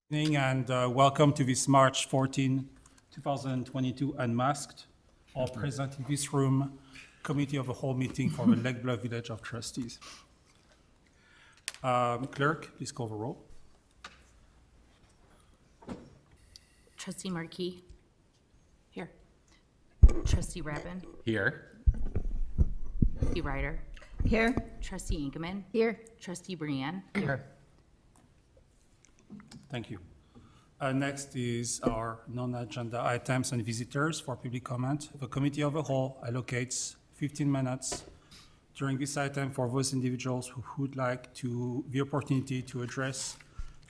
Evening and welcome to this March 14, 2022 Unmasked, all present in this room, Committee of the Whole meeting for the Lake Bluff Village of Trustees. Clerk, please call the roll. Trustee Markey. Here. Trustee Rabin. Here. Trustee Ryder. Here. Trustee Ingeman. Here. Trustee Brienne. Here. Thank you. Next is our non-agenda items and visitors for public comment. The Committee of the Whole allocates 15 minutes during this item for those individuals who would like the opportunity to address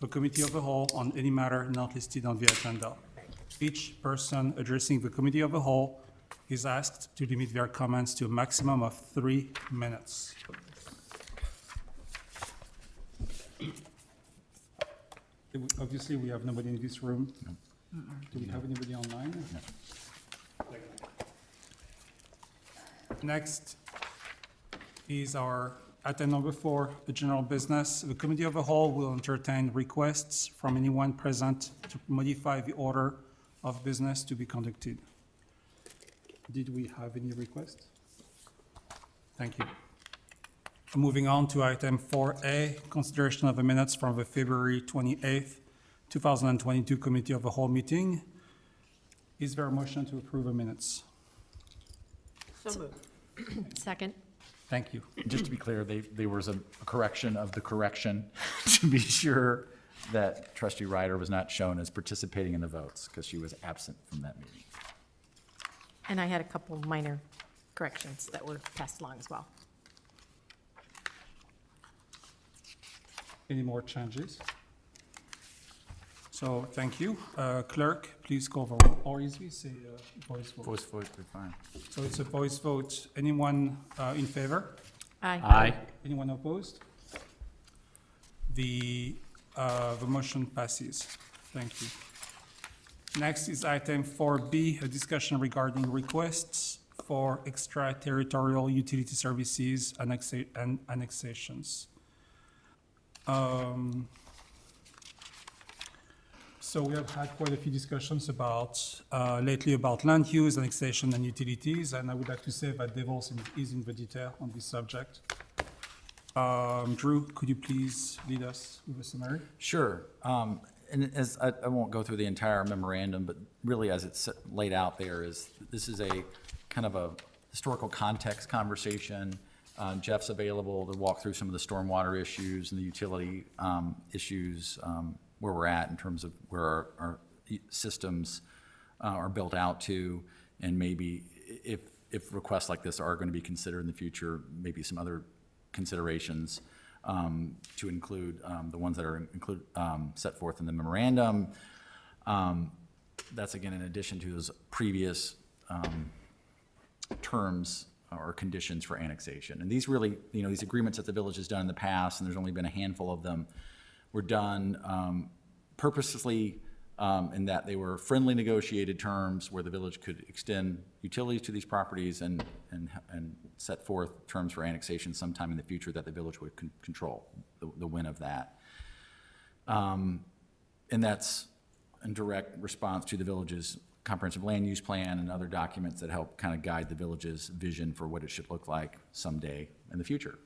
the Committee of the Whole on any matter not listed on the agenda. Each person addressing the Committee of the Whole is asked to limit their comments to a maximum of 3 minutes. Obviously, we have nobody in this room. Do we have anybody online? Next is our item number 4, the general business. The Committee of the Whole will entertain requests from anyone present to modify the order of business to be conducted. Did we have any requests? Thank you. Moving on to item 4A, consideration of the minutes from the February 28th, 2022 Committee of the Whole meeting. Is there a motion to approve the minutes? So moved. Second. Thank you. Just to be clear, there was a correction of the correction to be sure that Trustee Ryder was not shown as participating in the votes because she was absent from that meeting. And I had a couple minor corrections that were passed along as well. Any more changes? So, thank you. Clerk, please call the roll. Or is this a voice vote? Voice vote, we're fine. So it's a voice vote. Anyone in favor? Aye. Anyone opposed? The motion passes. Thank you. Next is item 4B, a discussion regarding requests for extraterritorial utility services and annexations. So we have had quite a few discussions lately about land use, annexation, and utilities, and I would like to say that Devil is in the detail on this subject. Drew, could you please lead us with a summary? Sure. And as I won't go through the entire memorandum, but really as it's laid out there is this is a kind of a historical context conversation. Jeff's available to walk through some of the stormwater issues and the utility issues where we're at in terms of where our systems are built out to, and maybe if requests like this are going to be considered in the future, maybe some other considerations to include the ones that are set forth in the memorandum. That's again in addition to those previous terms or conditions for annexation. And these really, these agreements that the village has done in the past, and there's only been a handful of them, were done purposely in that they were friendly negotiated terms where the village could extend utilities to these properties and set forth terms for annexation sometime in the future that the village would control the win of that. And that's in direct response to the village's comprehensive land use plan and other documents that help kind of guide the village's vision for what it should look like someday in the future.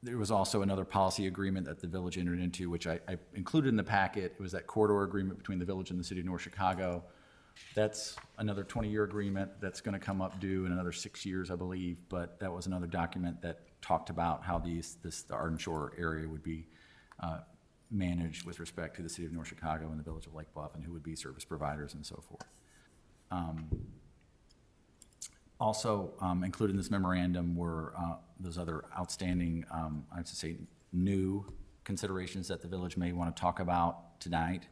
There was also another policy agreement that the village entered into, which I included in the packet. It was that corridor agreement between the village and the city of North Chicago. That's another 20-year agreement that's going to come up due in another 6 years, I believe. But that was another document that talked about how the Arden Shore area would be managed with respect to the city of North Chicago and the village of Lake Bluff, and who would be service providers and so forth. Also included in this memorandum were those other outstanding, I have to say, new considerations that the village may want to talk about tonight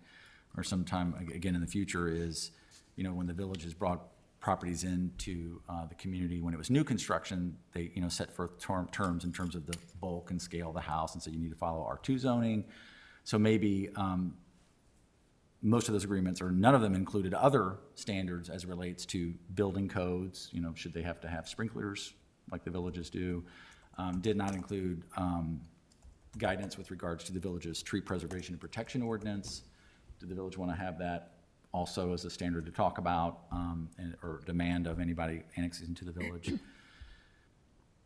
or sometime again in the future is, when the village has brought properties into the community, when it was new construction, they set forth terms in terms of the bulk and scale of the house, and so you need to follow R2 zoning. So maybe most of those agreements, or none of them, included other standards as it relates to building codes. Should they have to have sprinklers like the villages do? Did not include guidance with regards to the village's tree preservation and protection ordinance. Did the village want to have that also as a standard to talk about, or demand of anybody annexing into the village?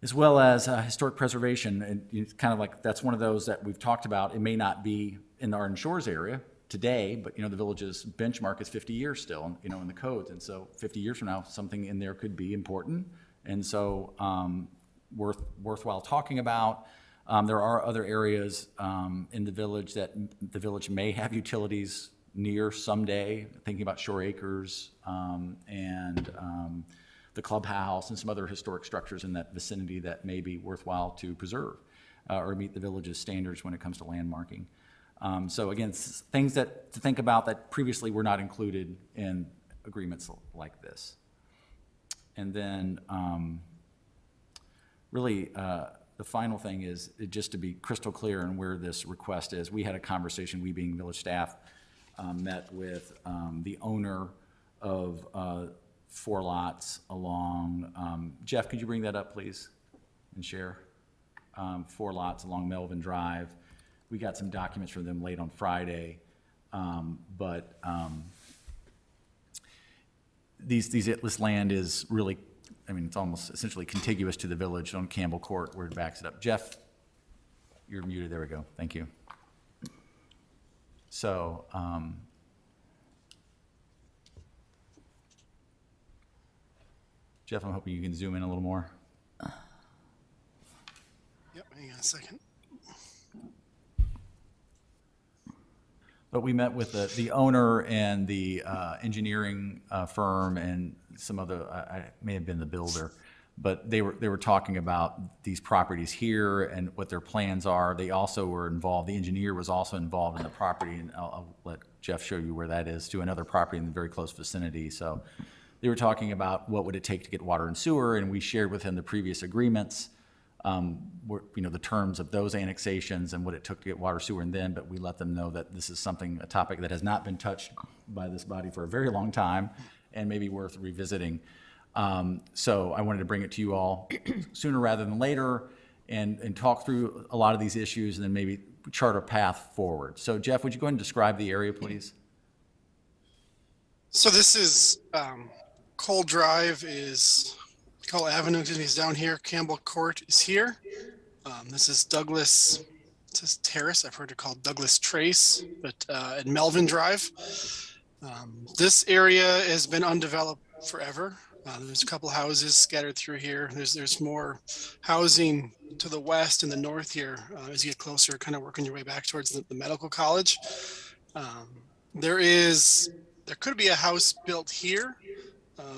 As well as historic preservation, and it's kind of like, that's one of those that we've talked about. It may not be in the Arden Shores area today, but the village's benchmark is 50 years still, in the codes. And so 50 years from now, something in there could be important. And so worthwhile talking about. There are other areas in the village that the village may have utilities near someday, thinking about Shore Acres and the clubhouse and some other historic structures in that vicinity that may be worthwhile to preserve or meet the village's standards when it comes to landmarking. So again, things to think about that previously were not included in agreements like this. And then really the final thing is just to be crystal clear on where this request is. We had a conversation, we being village staff, met with the owner of 4 lots along, Jeff, could you bring that up, please, and share? 4 lots along Melvin Drive. We got some documents from them late on Friday, but this land is really, it's almost essentially contiguous to the village on Campbell Court where it backs it up. Jeff, you're muted. There we go. Thank you. So, Jeff, I'm hoping you can zoom in a little more. Yep, hang on a second. But we met with the owner and the engineering firm and some other, I may have been the builder, but they were talking about these properties here and what their plans are. They also were involved, the engineer was also involved in the property, and I'll let Jeff show you where that is, to another property in the very close vicinity. So they were talking about what would it take to get water and sewer, and we shared with him the previous agreements, the terms of those annexations and what it took to get water, sewer, and then, but we let them know that this is a topic that has not been touched by this body for a very long time and maybe worth revisiting. So I wanted to bring it to you all sooner rather than later and talk through a lot of these issues and then maybe chart a path forward. So Jeff, would you go ahead and describe the area, please? So this is Cole Drive Cole Avenue, is down here. Campbell Court is here. This is Douglas, it says Terrace. I've heard it called Douglas Trace, but at Melvin Drive. This area has been undeveloped forever. There's a couple houses scattered through here. There's more housing to the west and the north here as you get closer, kind of working your way back towards the medical college. There could be a house built here.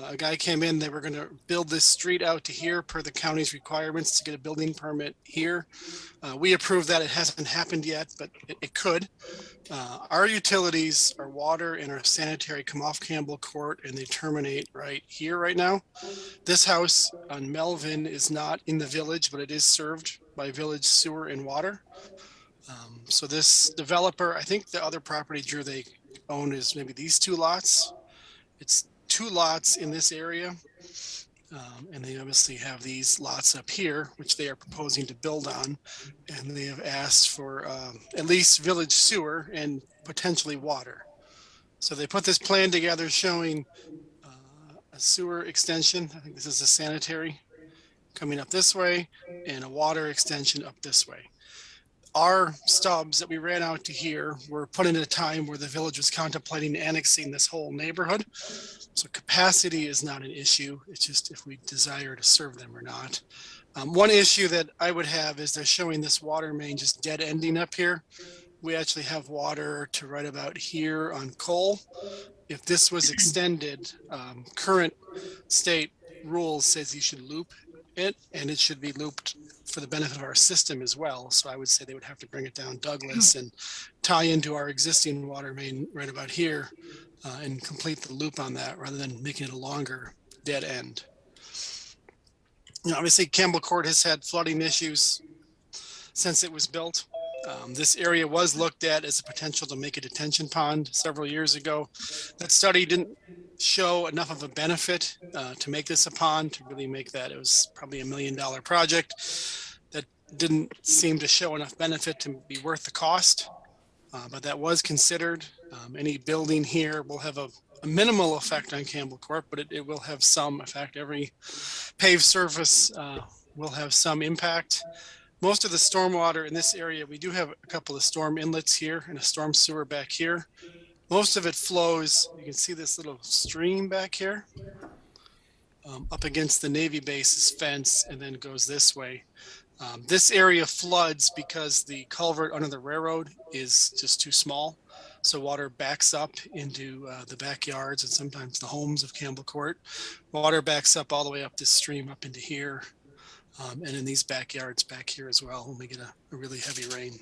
A guy came in, they were going to build this street out to here per the county's requirements to get a building permit here. We approved that. It hasn't happened yet, but it could. Our utilities, our water and our sanitary come off Campbell Court and they terminate right here right now. This house on Melvin is not in the village, but it is served by village sewer and water. So this developer, I think the other property, Drew, they own is maybe these 2 lots. It's 2 lots in this area. And they obviously have these lots up here, which they are proposing to build on. And they have asked for at least village sewer and potentially water. So they put this plan together showing a sewer extension. I think this is a sanitary coming up this way and a water extension up this way. Our stubs that we ran out to here were put in at a time where the village was contemplating annexing this whole neighborhood. So capacity is not an issue. It's just if we desire to serve them or not. One issue that I would have is they're showing this water main just dead ending up here. We actually have water to right about here on Cole. If this was extended, current state rules says you should loop it, and it should be looped for the benefit of our system as well. So I would say they would have to bring it down Douglas and tie into our existing water main right about here and complete the loop on that rather than making it a longer dead end. Obviously Campbell Court has had flooding issues since it was built. This area was looked at as a potential to make a detention pond several years ago. That study didn't show enough of a benefit to make this a pond, to really make that. It was probably $1 million project. That didn't seem to show enough benefit to be worth the cost, but that was considered. Any building here will have a minimal effect on Campbell Court, but it will have some effect. Every paved surface will have some impact. Most of the stormwater in this area, we do have a couple of storm inlets here and a storm sewer back here. Most of it flows, you can see this little stream back here, up against the Navy base's fence and then goes this way. This area floods because the culvert under the railroad is just too small. So water backs up into the backyards and sometimes the homes of Campbell Court. Water backs up all the way up this stream up into here. And in these backyards back here as well when we get a really heavy rain.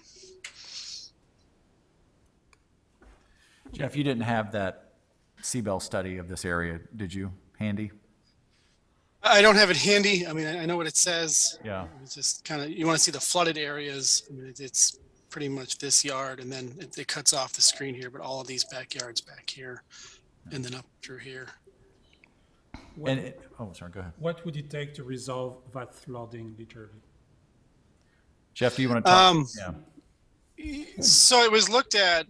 Jeff, you didn't have that Seabell study of this area, did you, handy? I don't have it handy. I mean, I know what it says. Yeah. It's just kind of, you want to see the flooded areas. I mean, it's pretty much this yard and then it cuts off the screen here, but all of these backyards back here and then up through here. Oh, sorry, go ahead. What would it take to resolve that flooding literally? Jeff, do you want to talk? Yeah. So it was looked at.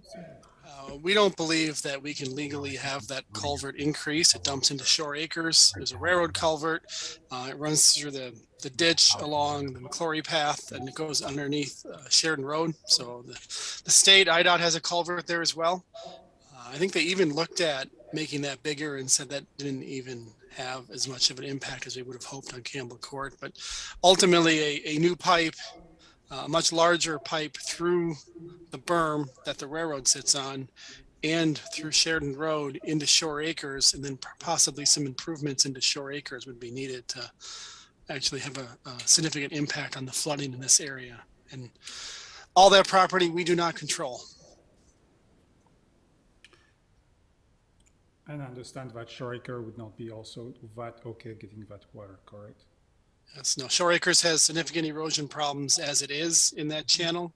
We don't believe that we can legally have that culvert increase. It dumps into Shore Acres. There's a railroad culvert. It runs through the ditch along the McClory path and it goes underneath Sheridan Road. So the state, IDOT, has a culvert there as well. I think they even looked at making that bigger and said that didn't even have as much of an impact as we would have hoped on Campbell Court. But ultimately, a new pipe, a much larger pipe through the berm that the railroad sits on and through Sheridan Road into Shore Acres, and then possibly some improvements into Shore Acres would be needed to actually have a significant impact on the flooding in this area. And all that property we do not control. And I understand that Shore Acre would not be also that okay getting that water, correct? Yes, no, Shore Acres has significant erosion problems as it is in that channel,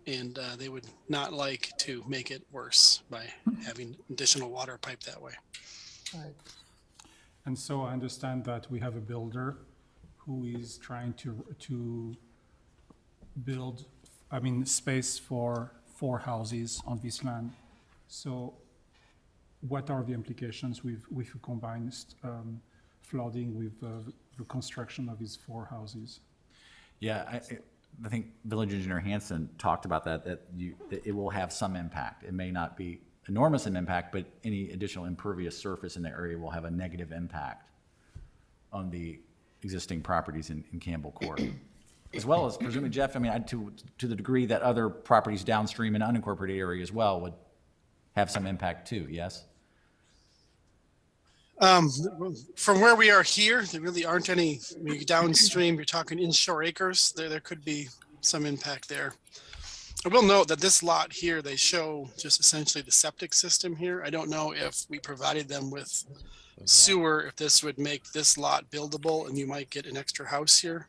and they would not like to make it worse by having additional water pipe that way. And so I understand that we have a builder who is trying to build, space for 4 houses on this land. So what are the implications with a combined flooding with the construction of these 4 houses? Yeah, I think Village Engineer Hansen talked about that it will have some impact. It may not be enormous in impact, but any additional impervious surface in the area will have a negative impact on the existing properties in Campbell Court. As well as, presumably, Jeff, to the degree that other properties downstream in unincorporated area as well would have some impact too, yes? From where we are here, there really aren't any. Downstream, you're talking in Shore Acres, there could be some impact there. I will note that this lot here, they show just essentially the septic system here. I don't know if we provided them with sewer, if this would make this lot buildable and you might get an extra house here.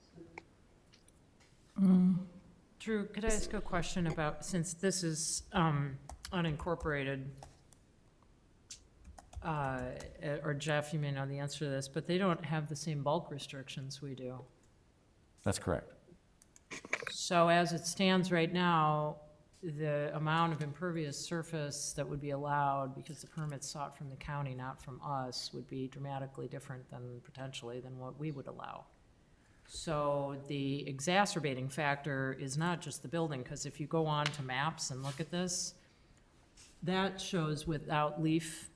Drew, could I ask a question about, since this is unincorporated, or Jeff, you may know the answer to this, but they don't have the same bulk restrictions we do. That's correct. So as it stands right now, the amount of impervious surface that would be allowed, because the permit's sought from the county, not from us, would be dramatically different than potentially than what we would allow. So the exacerbating factor is not just the building, because if you go on to maps and look at this, that shows without leaf,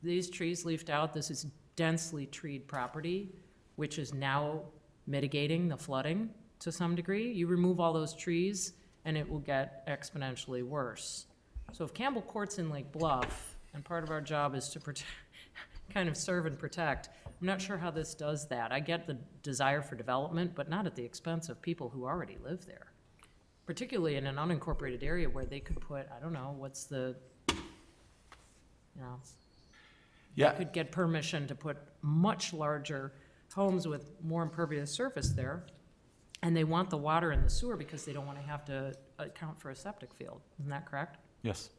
these trees leafed out, this is densely treed property, which is now mitigating the flooding to some degree. You remove all those trees and it will get exponentially worse. So if Campbell Court's in Lake Bluff, and part of our job is to protect, kind of serve and protect, I'm not sure how this does that. I get the desire for development, but not at the expense of people who already live there. Particularly in an unincorporated area where they could put, I don't know, what's the, Yeah. could get permission to put much larger homes with more impervious surface there. And they want the water and the sewer because they don't want to have to account for a septic field. Isn't that correct? Yes.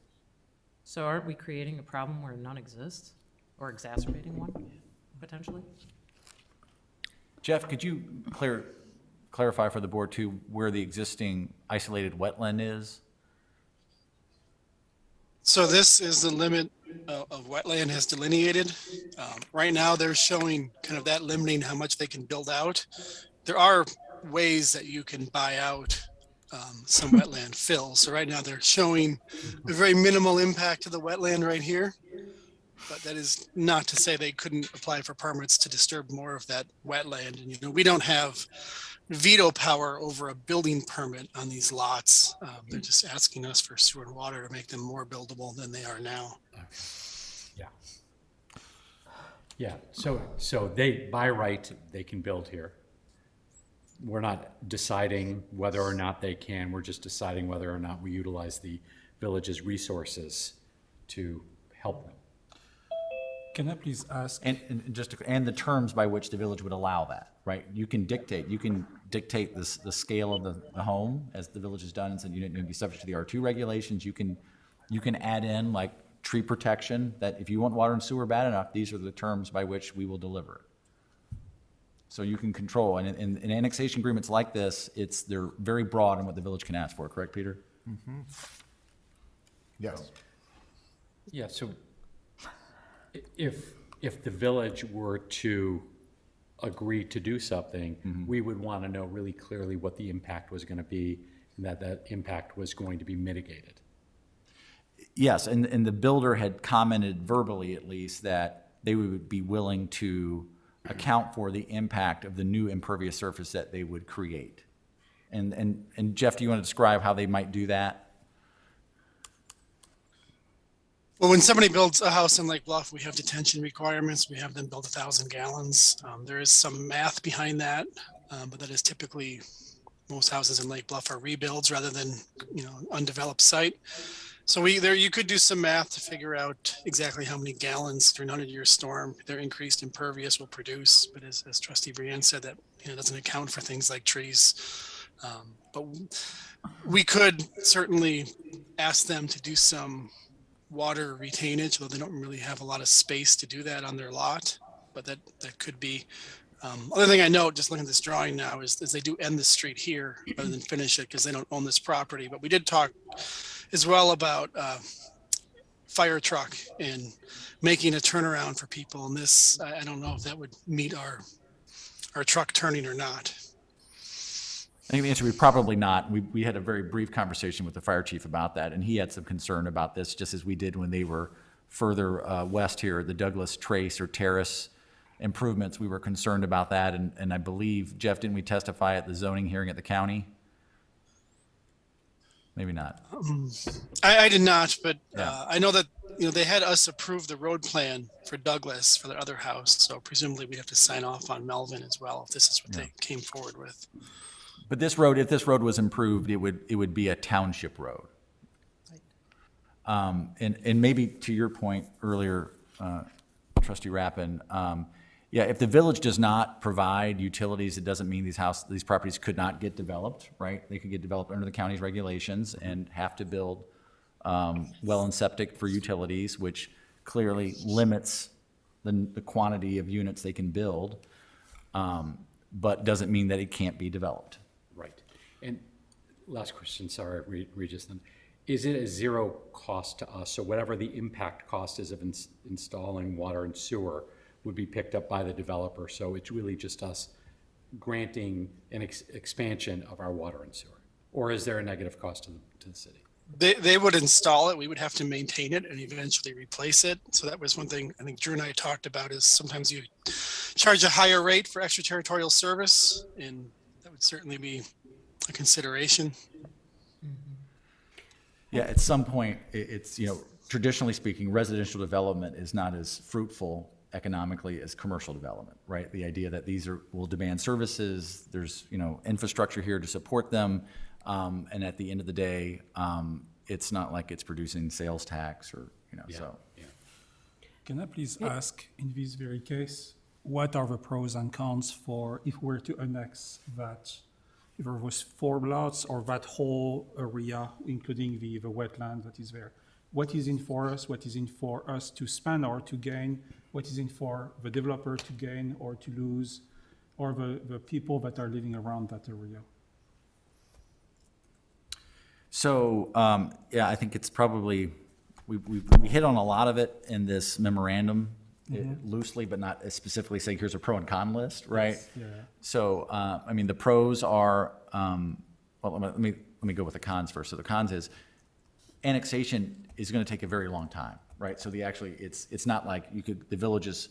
So aren't we creating a problem where none exists, or exacerbating one, potentially? Jeff, could you clarify for the board too, where the existing isolated wetland is? So this is the limit of wetland has delineated. Right now, they're showing kind of that limiting how much they can build out. There are ways that you can buy out some wetland fill. So right now, they're showing a very minimal impact to the wetland right here. But that is not to say they couldn't apply for permits to disturb more of that wetland. And, you know, we don't have veto power over a building permit on these lots. They're just asking us for sewer and water to make them more buildable than they are now. Yeah. Yeah, so they, by right, they can build here. We're not deciding whether or not they can, we're just deciding whether or not we utilize the village's resources to help them. Can I please ask, And the terms by which the village would allow that, right? You can dictate this, the scale of the home, as the village has done, and said you need to be subject to the R2 regulations. You can add in like tree protection, that if you want water and sewer bad enough, these are the terms by which we will deliver it. So you can control, and in annexation agreements like this, they're very broad in what the village can ask for, correct, Peter? Yes. Yeah, so if the village were to agree to do something, we would want to know really clearly what the impact was going to be, and that impact was going to be mitigated. Yes, and the builder had commented verbally at least that they would be willing to account for the impact of the new impervious surface that they would create. And Jeff, do you want to describe how they might do that? Well, when somebody builds a house in Lake Bluff, we have detention requirements. We have them build 1,000 gallons. There is some math behind that, but that is typically, most houses in Lake Bluff are rebuilds rather than, you know, undeveloped site. So you could do some math to figure out exactly how many gallons during a 100-year storm their increased impervious will produce. But as Trustee Brienne said, that, you know, doesn't account for things like trees. But we could certainly ask them to do some water retainage, though they don't really have a lot of space to do that on their lot, but that could be. Other thing I note, just looking at this drawing now, is they do end the street here rather than finish it because they don't own this property. But we did talk as well about fire truck and making a turnaround for people. And this, I don't know if that would meet our truck turning or not. I think the answer would be probably not. We had a very brief conversation with the fire chief about that, and he had some concern about this, just as we did when they were further west here, the Douglas Trace or Terrace improvements. We were concerned about that, and I believe, Jeff, didn't we testify at the zoning hearing at the county? Maybe not. I did not, but Yeah. I know that, you know, they had us approve the road plan for Douglas for their other house. So presumably we'd have to sign off on Melvin as well, if this is what they came forward with. But this road, if this road was improved, it would be a township road. And maybe to your point earlier, Trustee Rappin, yeah, if the village does not provide utilities, it doesn't mean these properties could not get developed, right? They could get developed under the county's regulations and have to build well and septic for utilities, which clearly limits the quantity of units they can build, but doesn't mean that it can't be developed. Right. And last question, sorry, Regis, then. Is it a zero cost to us? So whatever the impact cost is of installing water and sewer would be picked up by the developer. So it's really just us granting an expansion of our water and sewer? Or is there a negative cost to the city? They would install it. We would have to maintain it and eventually replace it. So that was one thing I think Drew and I talked about, is sometimes you charge a higher rate for extraterritorial service, and that would certainly be a consideration. Yeah, at some point, it's, you know, traditionally speaking, residential development is not as fruitful economically as commercial development, right? The idea that these will demand services, there's, you know, infrastructure here to support them, and at the end of the day, it's not like it's producing sales tax or, you know, so. Yeah. can I please ask, in this very case, what are the pros and cons for if we were to annex that? If there was 4 lots or that whole area, including the wetland that is there, what is in for us? What is in for us to spend or to gain? What is in for the developer to gain or to lose? or the people that are living around that area. So, yeah, I think it's probably, we hit on a lot of it in this memorandum, loosely, but not specifically saying here's a pro and con list, right? Yeah. So, I mean, the pros are, well, let me go with the cons first. So the cons is annexation is going to take a very long time, right? So it's not like the village's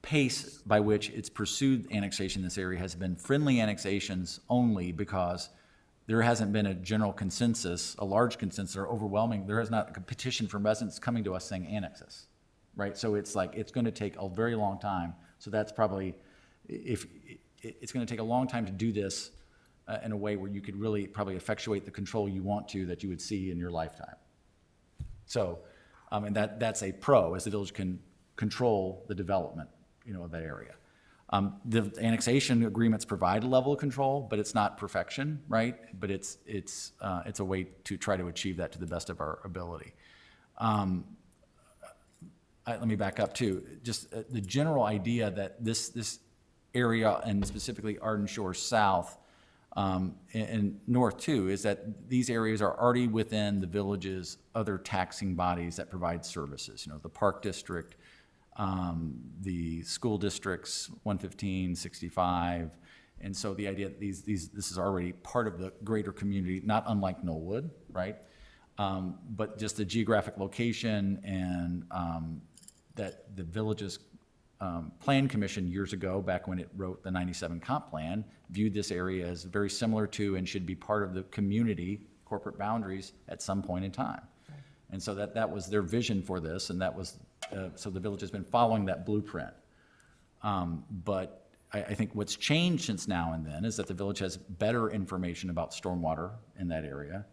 pace by which it's pursued annexation in this area has been friendly annexations only because there hasn't been a general consensus, a large consensus or overwhelming, there has not a petition from residents coming to us saying annex us, right? So it's like, it's going to take a very long time. So that's probably, if it's going to take a long time to do this in a way where you could really probably effectuate the control you want to, that you would see in your lifetime. So, and that's a pro, as the village can control the development, of that area. The annexation agreements provide a level of control, but it's not perfection, right? But it's a way to try to achieve that to the best of our ability. Let me back up too. Just the general idea that this area, and specifically Arden Shores South and North too, is that these areas are already within the village's other taxing bodies that provide services. The Park District, the school districts, 115, 65. And so the idea that this is already part of the greater community, not unlike Knollwood, right? But just the geographic location and that the village's plan commission years ago, back when it wrote the 97 comp plan, viewed this area as very similar to and should be part of the community corporate boundaries at some point in time. And so that was their vision for this, and that was, so the village has been following that blueprint. But I think what's changed since now and then is that the village has better information about stormwater in that area.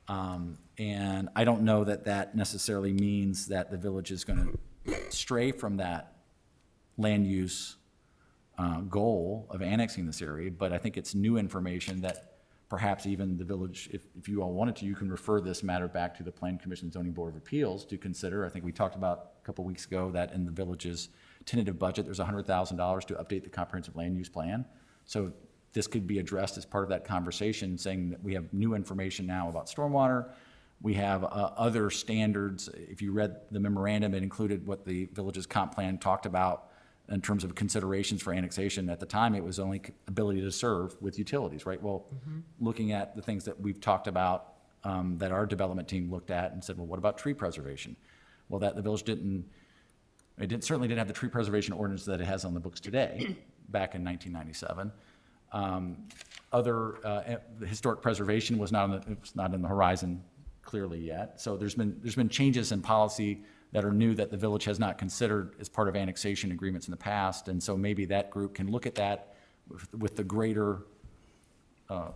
And I don't know that that necessarily means that the village is going to stray from that land use goal of annexing this area, but I think it's new information that perhaps even the village, if you all wanted to, you can refer this matter back to the Plan Commission Zoning Board of Appeals to consider. I think we talked about a couple weeks ago that in the village's tentative budget, there's $100,000 to update the comprehensive land use plan. So this could be addressed as part of that conversation, saying that we have new information now about stormwater. We have other standards. If you read the memorandum, it included what the village's comp plan talked about in terms of considerations for annexation. At the time, it was only ability to serve with utilities, right? Well, looking at the things that we've talked about, that our development team looked at and said, well, what about tree preservation? Well, that the village certainly didn't have the tree preservation ordinance that it has on the books today, back in 1997. The historic preservation was not on the horizon clearly yet. So there's been changes in policy that are new that the village has not considered as part of annexation agreements in the past. And so maybe that group can look at that with the greater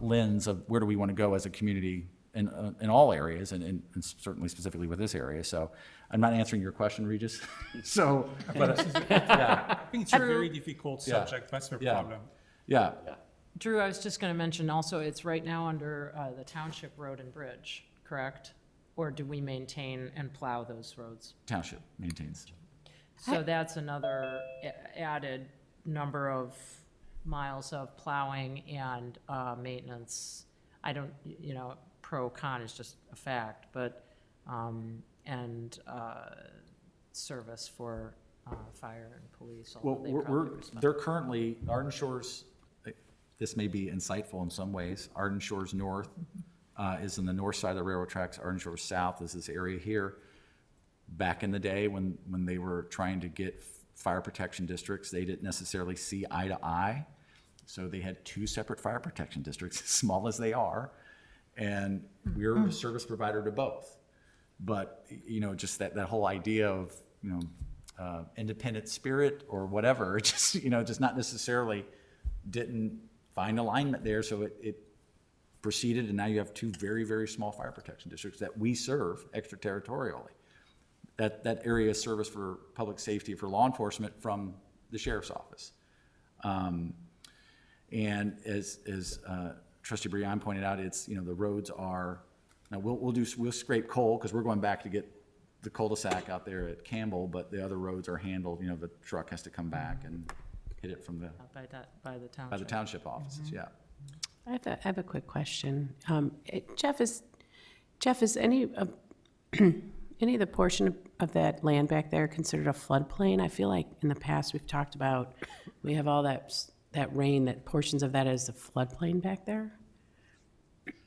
lens of where do we want to go as a community in all areas, and certainly specifically with this area. So I'm not answering your question, Regis. So, but yeah, I think it's a very difficult Yeah. subject, that's the Yeah. problem. yeah. Drew, I was just going to mention also, it's right now under the Township Road and Bridge, correct? Or do we maintain and plow those roads? Township maintains. So that's another added number of miles of plowing and maintenance. I don't, pro con is just a fact, but, and service for fire and police. Well, although they probably respond. they're currently, Arden Shores, this may be insightful in some ways, Arden Shores North is in the north side of the railroad tracks. Arden Shores South is this area here. Back in the day when they were trying to get fire protection districts, they didn't necessarily see eye to eye. So they had two separate fire protection districts, as small as they are. And we're a service provider to both. But, just that whole idea of, independent spirit or whatever, just not necessarily didn't find alignment there. So it proceeded, and now you have two very, very small fire protection districts that we serve extraterritorially. That area is service for public safety, for law enforcement from the sheriff's office. And as Trustee Brian pointed out, it's, the roads are, now we'll scrape coal because we're going back to get the cul-de-sac out there at Campbell, but the other roads are handled, the truck has to come back and hit it from the, By the township. by the township offices, yeah. I have a quick question. Jeff, is any of the portion of that land back there considered a floodplain? I feel like in the past we've talked about, we have all that rain, that portions of that is a floodplain back there?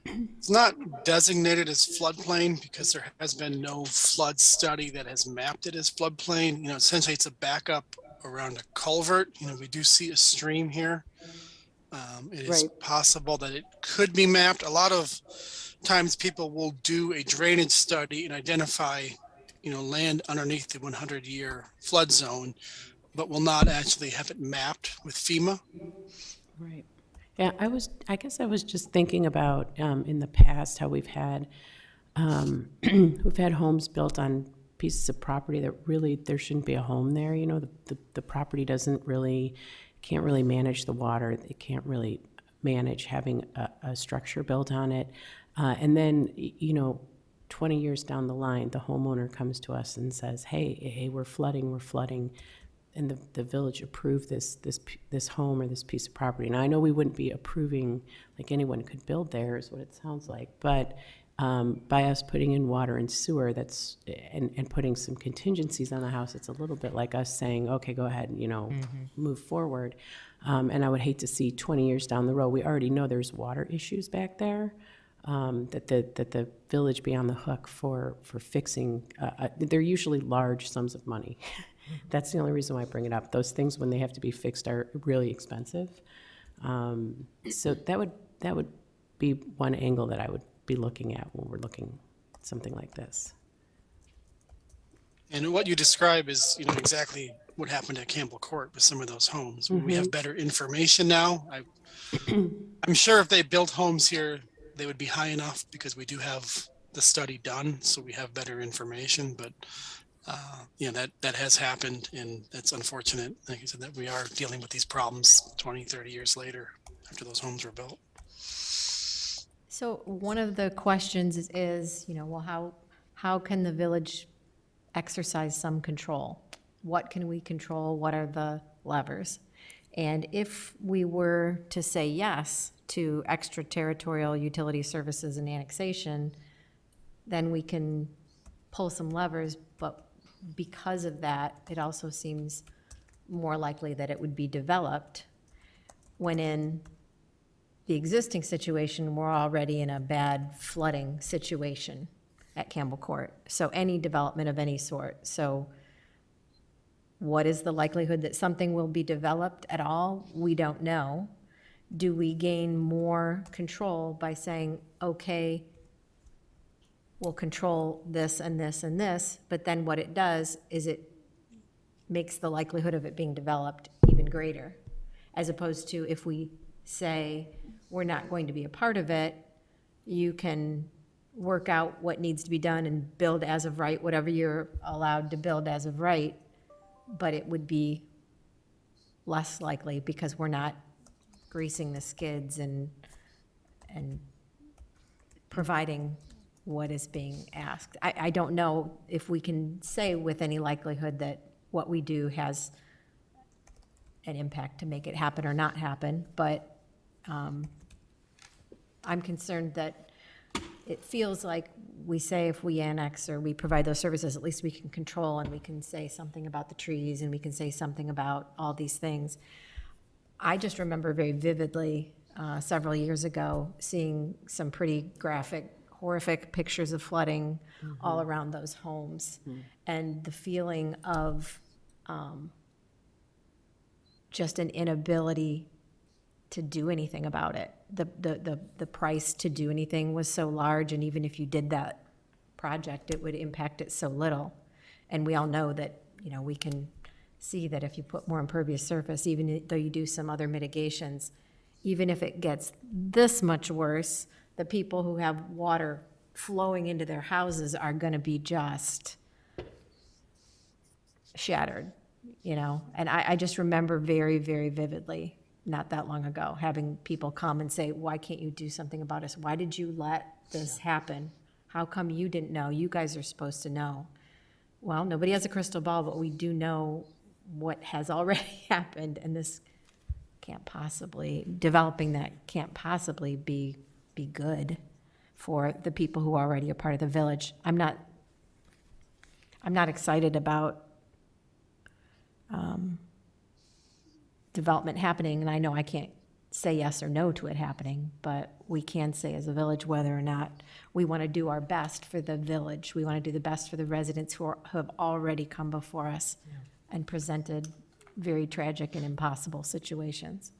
It's not designated as floodplain because there has been no flood study that has mapped it as floodplain. You know, essentially it's a backup around a culvert. You know, we do see a stream here. It is Right. possible that it could be mapped. A lot of times people will do a drainage study and identify, you know, land underneath the 100-year flood zone, but will not actually have it mapped with FEMA. Right. Yeah, I guess I was just thinking about, in the past, how we've had homes built on pieces of property that really, there shouldn't be a home there, you know, the property can't really manage the water, it can't really manage having a structure built on it. And then, you know, 20 years down the line, the homeowner comes to us and says, hey, we're flooding. And the village approved this home or this piece of property. Now, I know we wouldn't be approving, like anyone could build there, is what it sounds like. But by us putting in water and sewer, and putting some contingencies on the house, it's a little bit like us saying, okay, go ahead and, you know, move forward. And I would hate to see 20 years down the road, we already know there's water issues back there, that the village be on the hook for fixing. They're usually large sums of money. That's the only reason why I bring it up. Those things, when they have to be fixed, are really expensive. So that would be one angle that I would be looking at when we're looking at something like this. And what you describe is, you know, exactly what happened at Campbell Court with some of those homes. We have better information now. I'm sure if they built homes here, they would be high enough because we do have the study done, so we have better information. But you know, that has happened, and that's unfortunate. Like I said, that we are dealing with these problems 20, 30 years later after those homes were built. So one of the questions is, you know, well, how can the village exercise some control? What can we control? What are the levers? And if we were to say yes to extraterritorial utility services and annexation, then we can pull some levers, but because of that, it also seems more likely that it would be developed when in the existing situation, we're already in a bad flooding situation at Campbell Court. So any development of any sort. So what is the likelihood that something will be developed at all? We don't know. Do we gain more control by saying, okay, we'll control this and this and this, but then what it does is it makes the likelihood of it being developed even greater, as opposed to if we say we're not going to be a part of it, you can work out what needs to be done and build as of right, whatever you're allowed to build as of right, but it would be less likely because we're not greasing the skids and providing what is being asked. I don't know if we can say with any likelihood that what we do has an impact to make it happen or not happen, but I'm concerned that it feels like we say if we annex or we provide those services, at least we can control and we can say something about the trees and we can say something about all these things. I just remember very vividly several years ago seeing some pretty graphic, horrific pictures of flooding all around those homes, and the feeling of just an inability to do anything about it. The price to do anything was so large, and even if you did that project, it would impact it so little. And we all know that, you know, we can see that if you put more impervious surface, even though you do some other mitigations, even if it gets this much worse, the people who have water flowing into their houses are gonna be just shattered, you know? And I just remember very, very vividly, not that long ago, having people come and say, why can't you do something about us? Why did you let this happen? How come you didn't know? You guys are supposed to know. Well, nobody has a crystal ball, but we do know what has already happened, and this can't possibly, developing that can't possibly be good for the people who are already a part of the village. I'm not excited about development happening, and I know I can't say yes or no to it happening, but we can say as a village whether or not we want to do our best for the village. We want to do the best for the residents who have already come before us and presented very tragic and impossible situations.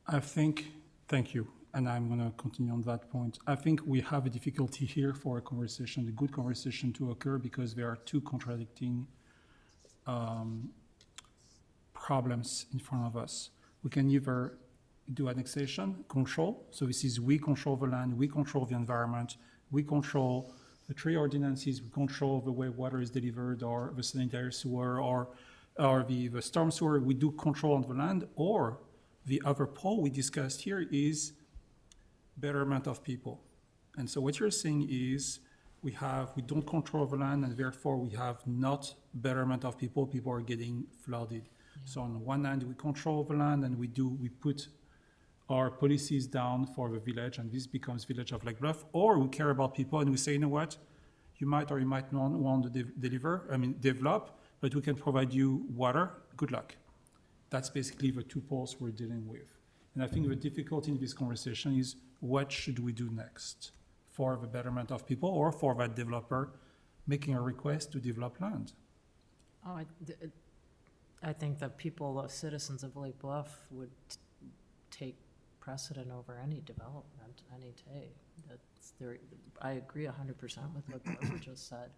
I think, thank you, and I'm going to continue on that point. I think we have a difficulty here for a conversation, a good conversation to occur, because there are two contradicting problems in front of us. We can either do annexation, control, so this is we control the land, we control the environment, we control the tree ordinances, we control the way water is delivered, or the sanitary sewer, or the storm sewer, we do control on the land, or the other pole we discussed here is betterment of people. And so what you're saying is we don't control the land, and therefore we have not betterment of people. People are getting flooded. So on the one hand, we control the land, and we put our policies down for the village, and this becomes village of Lake Bluff. Or we care about people, and we say, you know what, you might or you might not want to develop, but we can provide you water. Good luck. That's basically the two poles we're dealing with. And I think the difficulty in this conversation is what should we do next for the betterment of people, or for that developer making a request to develop land? Oh, I think the people, citizens of Lake Bluff would take precedent over any development any day. I agree 100% with what Barbara just said.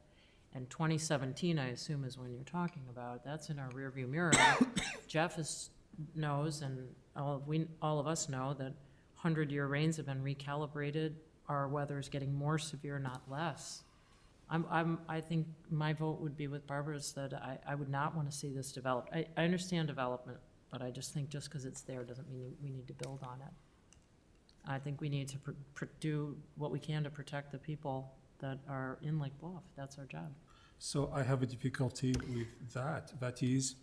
And 2017, I assume, is when you're talking about. That's in our rearview mirror. Jeff knows, and all of us know, that 100-year rains have been recalibrated. Our weather is getting more severe, not less. I think my vote would be with Barbara's, that I would not want to see this developed. I understand development, but I just think just because it's there doesn't mean we need to build on it. I think we need to do what we can to protect the people that are in Lake Bluff. That's our job. So I have a difficulty with that. That is,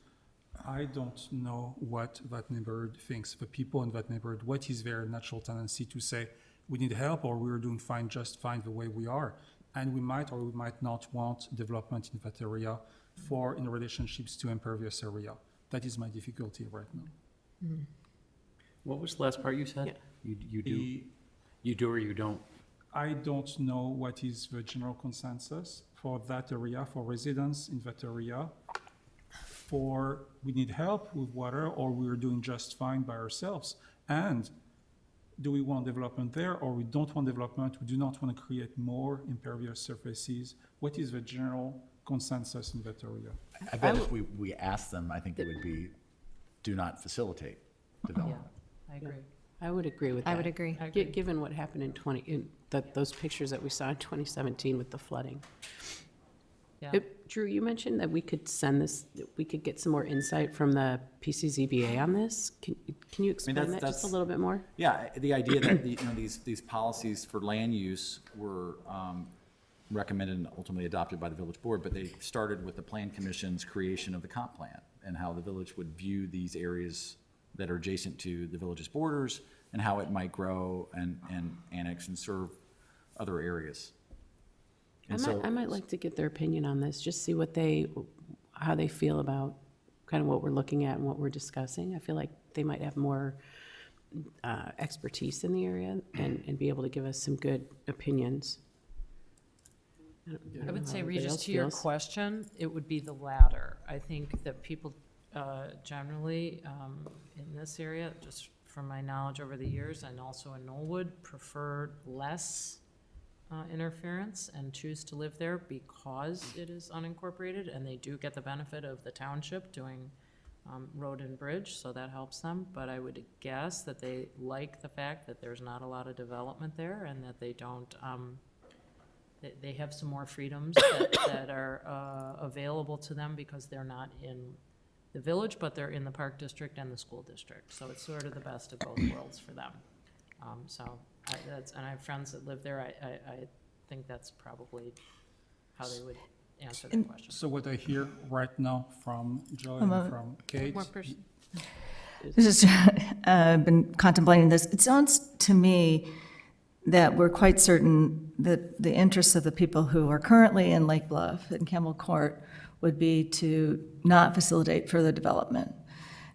I don't know what that neighborhood thinks, the people in that neighborhood. What is their natural tendency to say, we need help, or we're doing fine, just fine the way we are? And we might or we might not want development in that area in relationships to impervious area. That is my difficulty right now. What was the last part you said? You do? You do or you don't? I don't know what is the general consensus for that area, for residents in that area. We need help with water, or we're doing just fine by ourselves. And do we want development there, or we don't want development? We do not want to create more impervious surfaces. What is the general consensus in that area? I bet if we asked them, I think it would be, do not facilitate development. I agree. I would agree with that. I would agree. I agree. Given what happened in those pictures that we saw in 2017 with the flooding. Yeah. Drew, you mentioned that we could we could get some more insight from the PCZBA on this. Can you explain that just a little bit more? Yeah, the idea that these policies for land use were recommended and ultimately adopted by the village board, but they started with the Plan Commission's creation of the comp plan and how the village would view these areas that are adjacent to the village's borders and how it might grow and annex and serve other areas. I might like to get their opinion on this, just see how they feel about kind of what we're looking at and what we're discussing. I feel like they might have more expertise in the area and be able to give us some good opinions. I would say, How Regis, everybody to your else feels. question, it would be the latter. I think that people generally in this area, just from my knowledge over the years, and also in Knollwood, prefer less interference and choose to live there because it is unincorporated, and they do get the benefit of the township doing road and bridge, so that helps them. But I would guess that they like the fact that there's not a lot of development there, and that they don't, they have some more freedoms that are available to them because they're not in the village, but they're in the park district and the school district. So it's sort of the best of both worlds for them. And I have friends that live there. I think that's probably how they would answer that question. So what I hear right now from Joy One and moment. from Kate, This is, I've been contemplating this. It sounds to me that we're quite certain that the interests of the people who are currently in Lake Bluff and Campbell Court would be to not facilitate further development.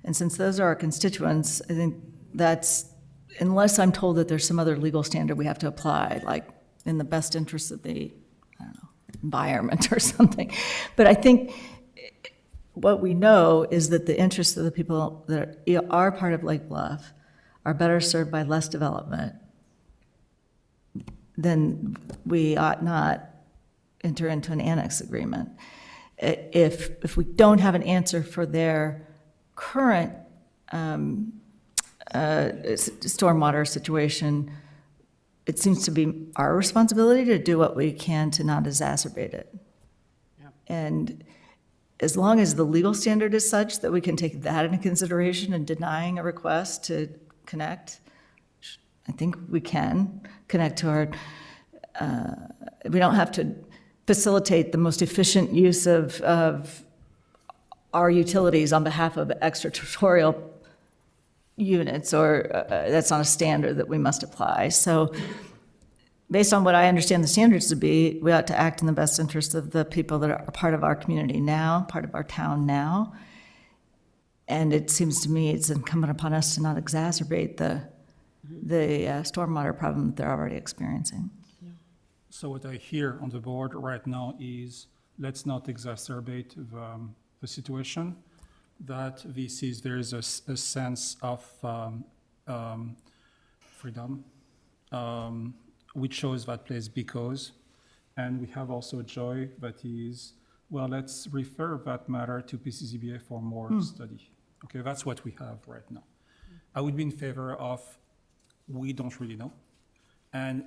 And since those are our constituents, I think that's, unless I'm told that there's some other legal standard we have to apply, like in the best interest of the, I don't know, environment or something. But I think what we know is that the interests of the people that are part of Lake Bluff are better served by less development, then we ought not enter into an annex agreement. If we don't have an answer for their current stormwater situation, it seems to be our responsibility to do what we can to not exacerbate it. And as long as the legal standard is such that we can take that into consideration in denying a request to connect, I think we can connect to our, we don't have to facilitate the most efficient use of our utilities on behalf of extraterritorial units, or that's not a standard that we must apply. So based on what I understand the standards to be, we ought to act in the best interest of the people that are part of our community now, part of our town now. And it seems to me it's incumbent upon us to not exacerbate the stormwater problem that they're already experiencing. so what I hear on the board right now is, let's not exacerbate the situation. That there is a sense of freedom. We chose that place because, and we have also Joy that is, well, let's refer that matter to PCCBA for more study. Okay, that's what we have right now. I would be in favor of, we don't really know. And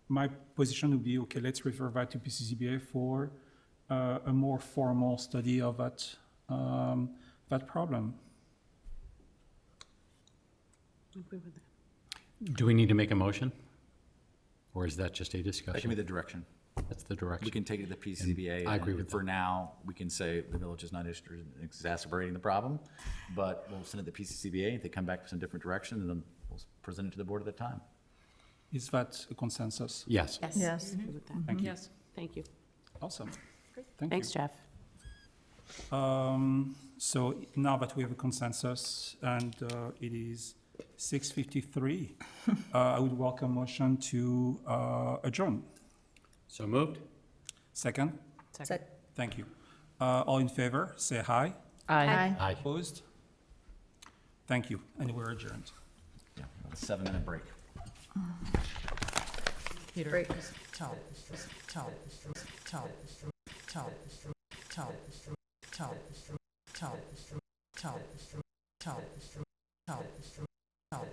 my position would be, okay, let's refer that to PCCBA for a more formal study of that problem. Do we need to make a motion? Or is that just a That can be discussion? the direction. That's the We direction. can take it to the PCBA. I agree and with for now, we can say the village is not interested in exacerbating the problem, but we'll send it to PCCBA. If they come back with some different direction, then we'll present it to the board at that time. Is that a consensus? Yes. Yes. Thank you. Yes, thank you. Awesome. Thank Thanks, you. Jeff. So now that we have a consensus and it is 6:53, I would welcome motion to adjourn. So moved? Second? Second. Thank you. All in favor, say aye. Aye. Aye. Opposed? Thank you, and we're adjourned. Yeah, a 7-minute break. Peter, tell, tell, tell, tell, tell, tell, tell, tell, tell, tell, tell.